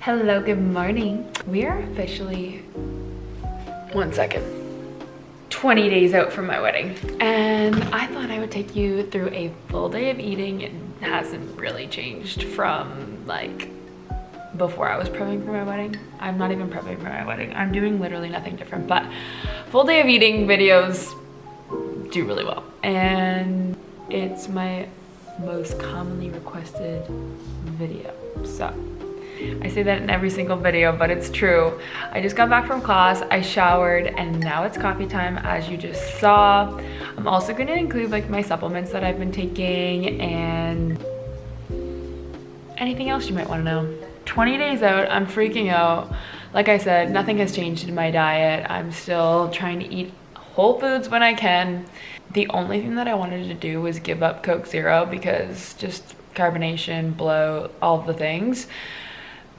Hello, good morning. We are officially, 20 days out from my wedding. And I thought I would take you through a full day of eating. It hasn't really changed from like before I was prepping for my wedding. I'm not even prepping for my wedding. I'm doing literally nothing different, but full day of eating videos do really well. And it's my most commonly requested video. So I say that in every single video, but it's true. I just got back from class, I showered, and now it's coffee time, as you just saw. I'm also gonna include like my supplements that I've been taking and anything else you might wanna know. 20 days out, I'm freaking out. Like I said, nothing has changed in my diet. I'm still trying to eat whole foods when I can. The only thing that I wanted to do was give up Coke Zero because just carbonation, bloat, all the things.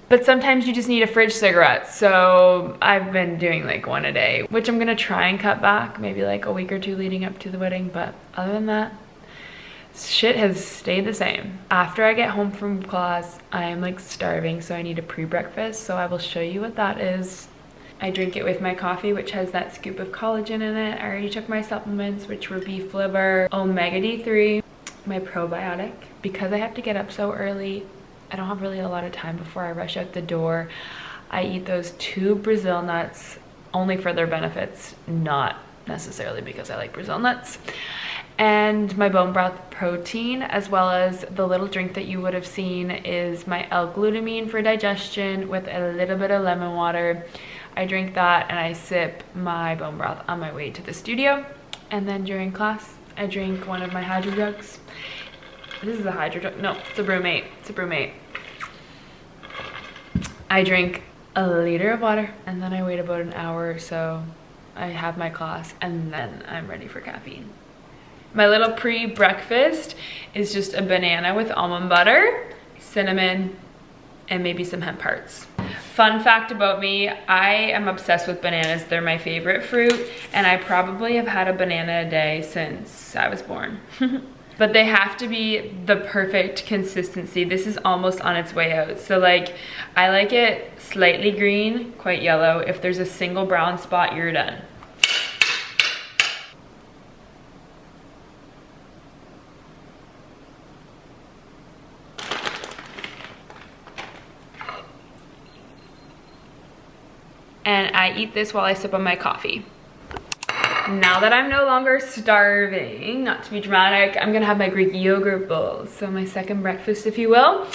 But sometimes you just need a fridge cigarette. So I've been doing like one a day, which I'm gonna try and cut back maybe like a week or two leading up to the wedding. But other than that, shit has stayed the same. After I get home from class, I am like starving, so I need a pre-breakfast. So I will show you what that is. I drink it with my coffee, which has that scoop of collagen in it. I already took my supplements, which were beef liver, omega D3, my probiotic. Because I have to get up so early, I don't have really a lot of time before I rush out the door. I eat those 2 Brazil nuts only for their benefits, not necessarily because I like Brazil nuts. And my bone broth protein, as well as the little drink that you would have seen is my L-glutamine for digestion with a little bit of lemon water. I drink that and I sip my bone broth on my way to the studio. And then during class, I drink one of my hydro jugs. This is a hydro jug. No, it's a Brewmate. It's a Brewmate. I drink a liter of water and then I wait about an hour or so. I have my class and then I'm ready for caffeine. My little pre-breakfast is just a banana with almond butter, cinnamon, and maybe some hemp hearts. Fun fact about me, I am obsessed with bananas. They're my favorite fruit, and I probably have had a banana a day since I was born. But they have to be the perfect consistency. This is almost on its way out. So like, I like it slightly green, quite yellow. If there's a single brown spot, you're done. And I eat this while I sip on my coffee. Now that I'm no longer starving, not to be dramatic, I'm gonna have my Greek yogurt bowl. So my second breakfast, if you will.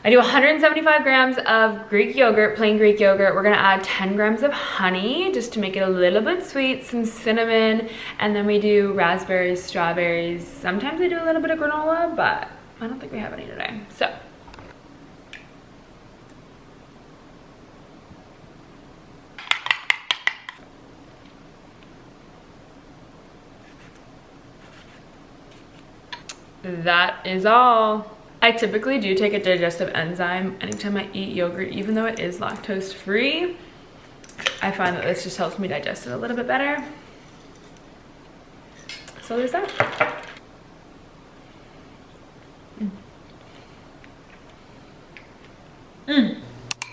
I do 175 grams of Greek yogurt, plain Greek yogurt. We're gonna add 10 grams of honey just to make it a little bit sweet, some cinnamon, and then we do raspberries, strawberries. Sometimes I do a little bit of granola, but I don't think we have any today. So. That is all. I typically do take a digestive enzyme anytime I eat yogurt, even though it is lactose free. I find that this just helps me digest it a little bit better. So there's that.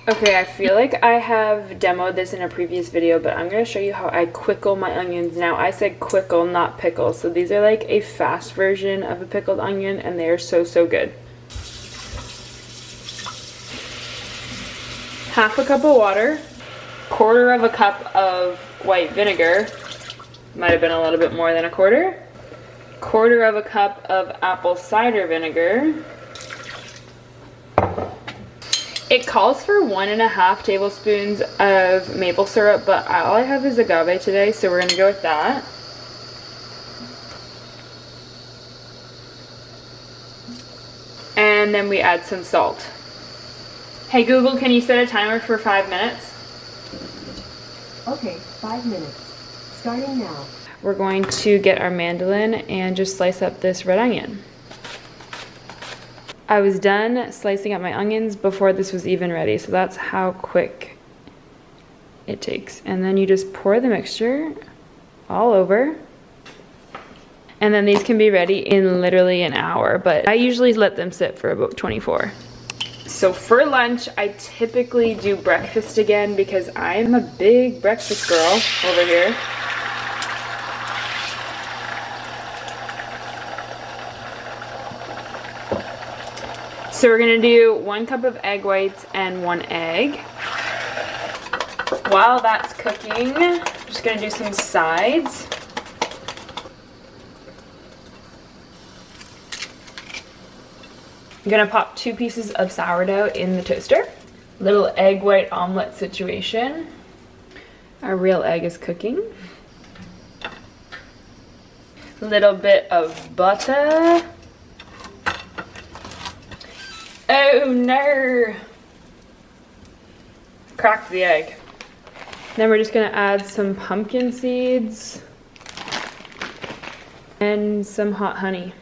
Okay, I feel like I have demoed this in a previous video, but I'm going to show you how I quickle my onions. Now, I said quickle, not pickle. So these are like a fast version of a pickled onion, and they are so, so good. Half a cup of water, quarter of a cup of white vinegar, might have been a little bit more than a quarter of a cup of apple cider vinegar. It calls for 1.5 tablespoons of maple syrup, but all I have is agave today, so we're gonna go with that. And then we add some salt. Hey Google, can you set a timer for 5 minutes? Okay, 5 minutes. Starting now. We're going to get our mandolin and just slice up this red onion. I was done slicing up my onions before this was even ready, so that's how quick it takes. And then you just pour the mixture all over. And then these can be ready in literally an hour, but I usually let them sit for about 24. So for lunch, I typically do breakfast again because I'm a big breakfast girl over here. So we're gonna do 1 cup of egg whites and 1 egg. While that's cooking, I'm just gonna do some sides. I'm gonna pop 2 pieces of sourdough in the toaster. Little egg white omelet situation. Our real egg is cooking. Little bit of butter. Oh no! Cracked the egg. Then we're just gonna add some pumpkin seeds and some hot honey.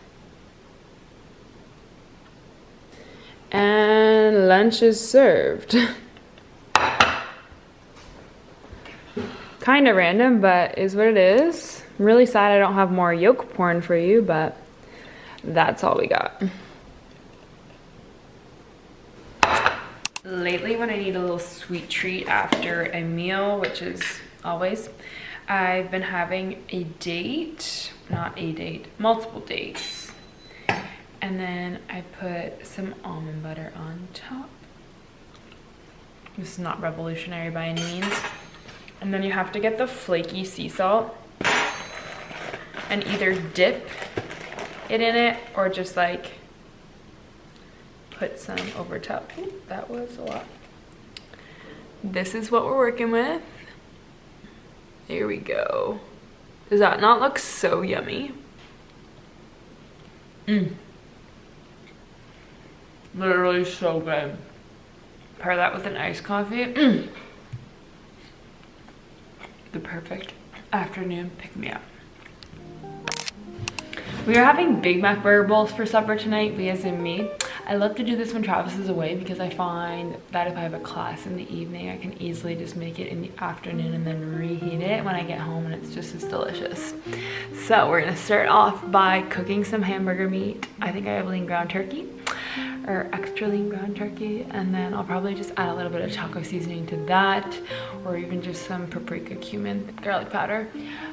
And lunch is served. Kind of random, but is what it is. I'm really sad I don't have more yolk porn for you, but that's all we got. Lately, when I need a little sweet treat after a meal, which is always, I've been having a date, not a date, multiple dates. And then I put some almond butter on top. This is not revolutionary by any means. And then you have to get the flaky sea salt and either dip it in it or just like put some over top. Ooh, that was a lot. This is what we're working with. Here we go. Does that not look so yummy? Literally so good. Pair that with an iced coffee. The perfect afternoon pick-me-up. We are having Big Mac burger bowls for supper tonight, Leah's and me. I love to do this when Travis is away because I find that if I have a class in the evening, I can easily just make it in the afternoon and then reheat it when I get home, and it's just as delicious. So we're gonna start off by cooking some hamburger meat. I think I have lean ground turkey, or extra lean ground turkey, and then I'll probably just add a little bit of taco seasoning to that, or even just some paprika, cumin, garlic powder.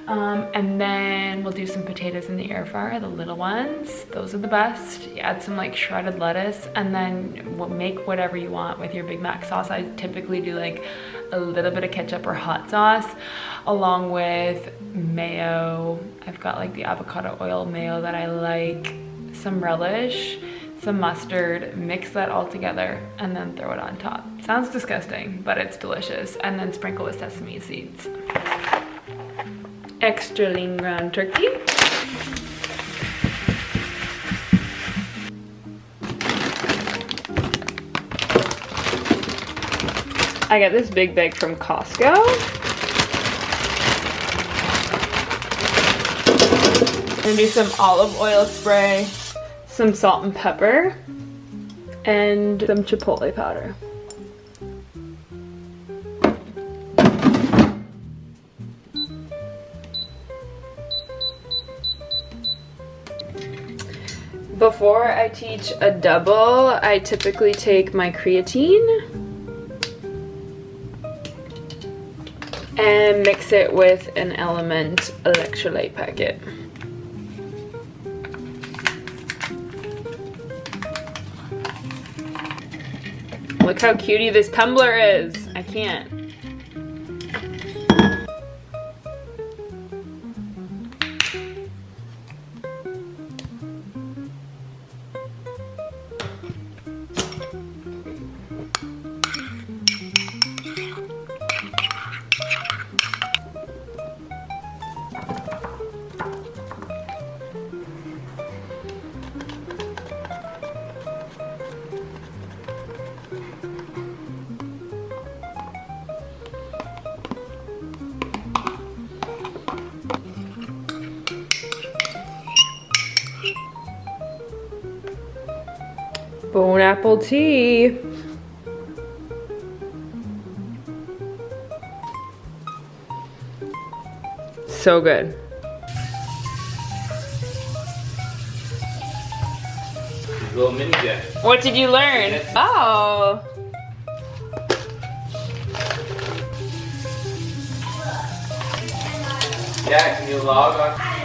And then we'll do some potatoes in the air fryer, the little ones. Those are the best. You add some like shredded lettuce, and then we'll make whatever you want with your Big Mac sauce. I typically do like a little bit of ketchup or hot sauce along with mayo. I've got like the avocado oil mayo that I like, some relish, some mustard, mix that all together and then throw it on top. Sounds disgusting, but it's delicious. And then sprinkle with sesame seeds. Extra lean ground turkey. I got this big bag from Costco. And do some olive oil spray, some salt and pepper, and some chipotle powder. Before I teach a double, I typically take my creatine and mix it with an Element electrolyte packet. Look how cutie this tumbler is. I can't. Bone apple tea. So good. Little mini jet. What did you learn? Oh. Yeah, can you log on?